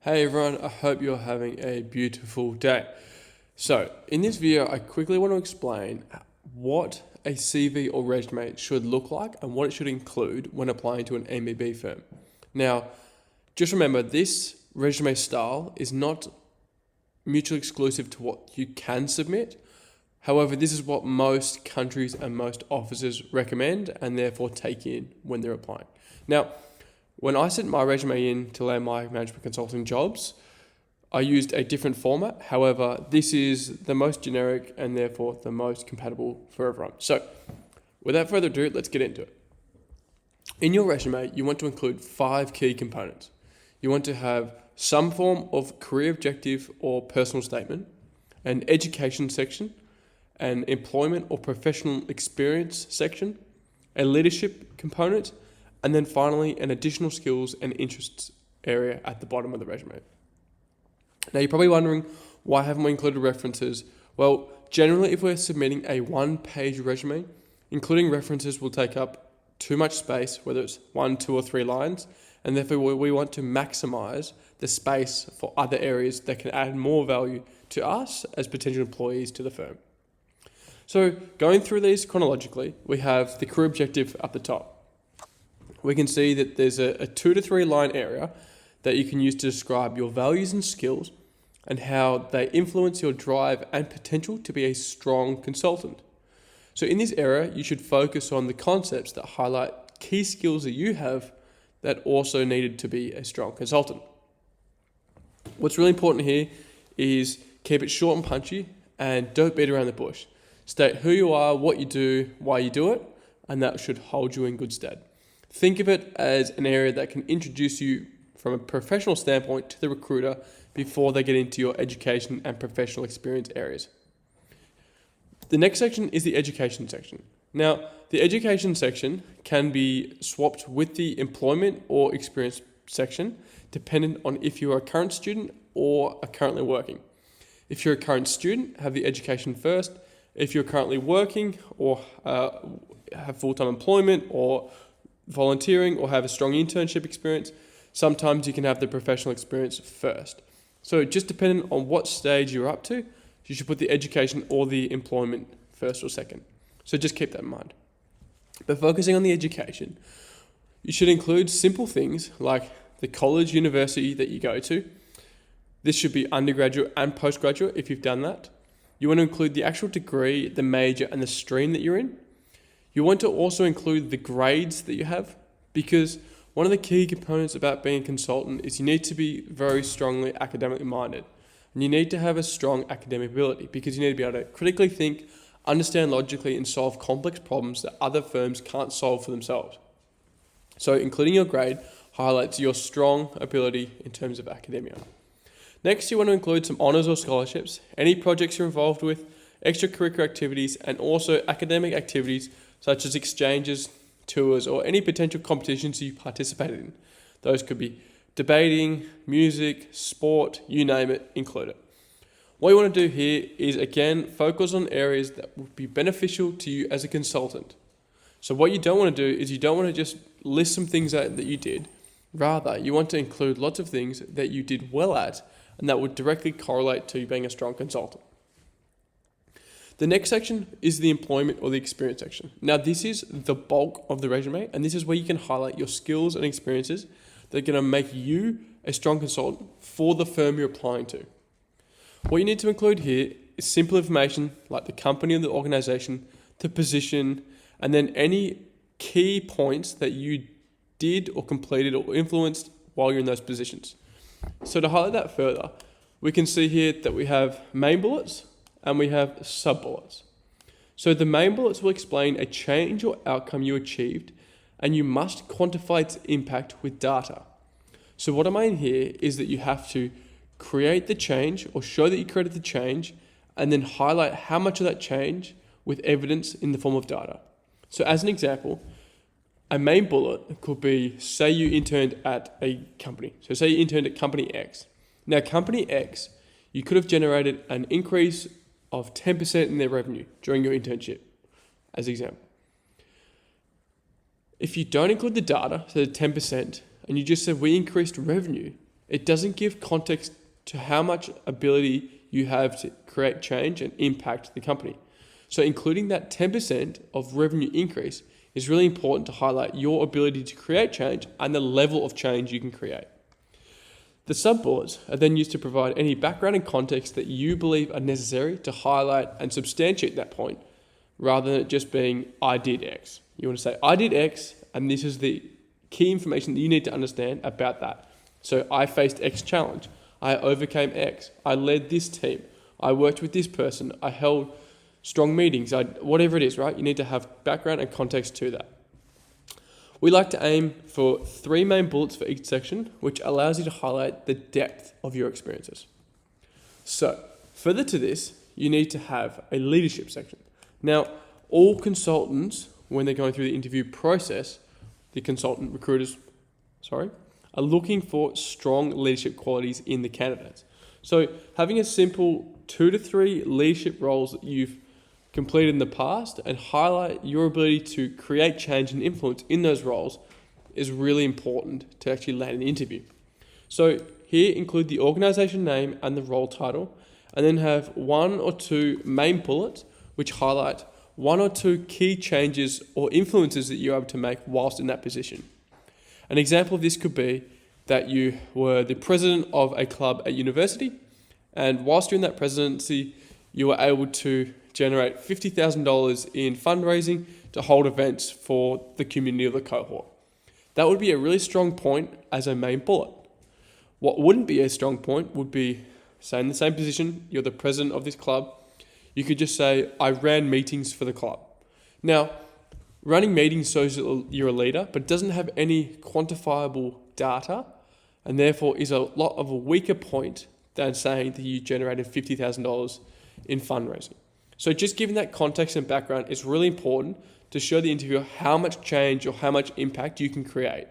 Hey everyone, I hope you're having a beautiful day. So, in this video, I quickly want to explain what a CV or resume should look like and what it should include when applying to an MBB firm. Now, just remember this resume style is not mutually exclusive to what you can submit. However, this is what most countries and most offices recommend and therefore take in when they're applying. Now, when I sent my resume in to land my management consulting jobs, I used a different format. However, this is the most generic and therefore the most compatible for everyone. So, without further ado, let's get into it. In your resume, you want to include 5 key components. You want to have some form of career objective or personal statement, an education section, an employment or professional experience section, a leadership component, and then finally an additional skills and interests area at the bottom of the resume. Now you're probably wondering, why haven't we included references? Well, generally if we're submitting a 1-page resume, including references will take up too much space, whether it's 1, 2 or 3 lines, and therefore we want to maximize the space for other areas that can add more value to us as potential employees to the firm. So going through these chronologically, we have the career objective up the top. We can see that there's a 2 to 3 line area that you can use to describe your values and skills and how they influence your drive and potential to be a strong consultant. So in this area, you should focus on the concepts that highlight key skills that you have that also needed to be a strong consultant. What's really important here is keep it short and punchy and don't beat around the bush. State who you are, what you do, why you do it, and that should hold you in good stead. Think of it as an area that can introduce you from a professional standpoint to the recruiter before they get into your education and professional experience areas. The next section is the education section. Now, the education section can be swapped with the employment or experience section, dependent on if you are a current student or are currently working. If you're a current student, have the education first. If you're currently working or have full-time employment or volunteering or have a strong internship experience, sometimes you can have the professional experience first. So just depending on what stage you're up to, you should put the education or the employment first or second. So just keep that in mind. But focusing on the education, you should include simple things like the college, university that you go to. This should be undergraduate and postgraduate if you've done that. You want to include the actual degree, the major, and the stream that you're in. You want to also include the grades that you have, because one of the key components about being a consultant is you need to be very strongly academically minded. And you need to have a strong academic ability because you need to be able to critically think, understand logically, and solve complex problems that other firms can't solve for themselves. So including your grade highlights your strong ability in terms of academia. Next, you want to include some honours or scholarships, any projects you're involved with, extracurricular activities, and also academic activities such as exchanges, tours, or any potential competitions you participated in. Those could be debating, music, sport, you name it, include it. What you want to do here is, again, focus on areas that would be beneficial to you as a consultant. So what you don't want to do is you don't want to just list some things that you did. Rather, you want to include lots of things that you did well at and that would directly correlate to you being a strong consultant. The next section is the employment or the experience section. Now, this is the bulk of the resume, and this is where you can highlight your skills and experiences that are going to make you a strong consultant for the firm you're applying to. What you need to include here is simple information like the company or the organization, the position, and then any key points that you did or completed or influenced while you're in those positions. So to highlight that further, we can see here that we have main bullets and we have sub-bullets. So the main bullets will explain a change or outcome you achieved, and you must quantify its impact with data. So what I mean here is that you have to create the change or show that you created the change, and then highlight how much of that change with evidence in the form of data. So as an example, a main bullet could be, say you interned at a company. So say you interned at company X. Now company X, you could have generated an increase of 10% in their revenue during your internship, as an example. If you don't include the data, so the 10%, and you just said we increased revenue, It doesn't give context to how much ability you have to create change and impact the company. So including that 10% of revenue increase is really important to highlight your ability to create change and the level of change you can create. The sub-bullets are then used to provide any background and context that you believe are necessary to highlight and substantiate that point, rather than it just being, I did X. You want to say, I did X, and this is the key information that you need to understand about that. So I faced X challenge. I overcame X. I led this team. I worked with this person. I held strong meetings. Whatever it is, right? You need to have background and context to that. We like to aim for 3 main bullets for each section, which allows you to highlight the depth of your experiences. So, further to this, you need to have a leadership section. Now, all consultants, when they're going through the interview process, the consultant recruiters, are looking for strong leadership qualities in the candidates. So, having a simple 2 to 3 leadership roles that you've completed in the past and highlight your ability to create change and influence in those roles is really important to actually land an interview. So here include the organization name and the role title, and then have 1 or 2 main bullets which highlight 1 or 2 key changes or influences that you're able to make whilst in that position. An example of this could be that you were the president of a club at university, and whilst you're in that presidency, you were able to generate $50,000 in fundraising to hold events for the community of the cohort. That would be a really strong point as a main bullet. What wouldn't be a strong point would be, say in the same position, you're the president of this club, you could just say, I ran meetings for the club. Now, running meetings shows that you're a leader, but doesn't have any quantifiable data, and therefore is a lot of a weaker point than saying that you generated $50,000 in fundraising. So just giving that context and background is really important to show the interviewer how much change or how much impact you can create.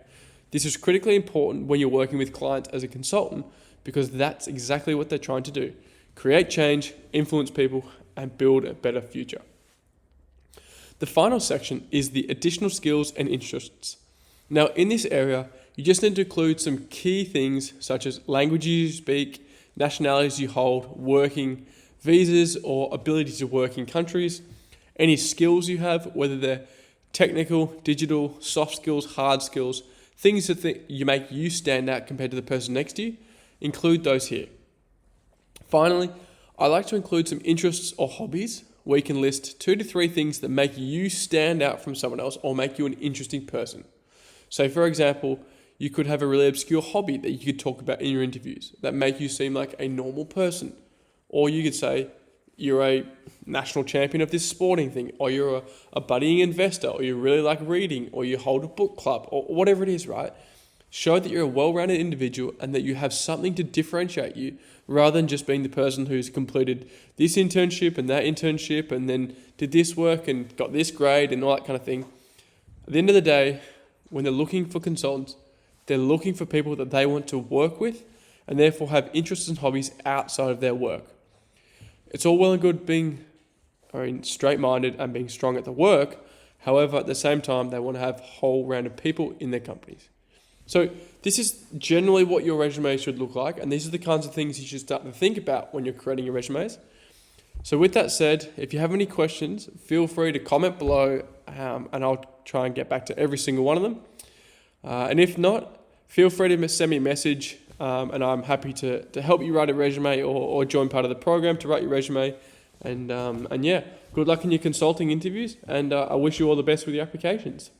This is critically important when you're working with clients as a consultant, because that's exactly what they're trying to do. Create change, influence people, and build a better future. The final section is the additional skills and interests. Now in this area, you just need to include some key things such as languages you speak, nationalities you hold, working visas or ability to work in countries, any skills you have, whether they're technical, digital, soft skills, hard skills, things that you make you stand out compared to the person next to you, include those here. Finally, I like to include some interests or hobbies where you can list 2 to 3 things that make you stand out from someone else or make you an interesting person. So for example, you could have a really obscure hobby that you could talk about in your interviews that make you seem like a normal person. Or you could say you're a national champion of this sporting thing, or you're a budding investor, or you really like reading, or you hold a book club, or whatever it is, right? Show that you're a well-rounded individual and that you have something to differentiate you, rather than just being the person who's completed this internship and that internship and then did this work and got this grade and all that kind of thing. At the end of the day, when they're looking for consultants, they're looking for people that they want to work with and therefore have interests and hobbies outside of their work. It's all well and good being straight-minded and being strong at the work. However, at the same time, they want to have whole-rounded people in their companies. So this is generally what your resume should look like, and these are the kinds of things you should start to think about when you're creating your resumes. So with that said, if you have any questions, feel free to comment below, and I'll try and get back to every single one of them. And if not, feel free to send me a message, and I'm happy to help you write a resume or join part of the program to write your resume. And yeah, good luck in your consulting interviews, and I wish you all the best with your applications.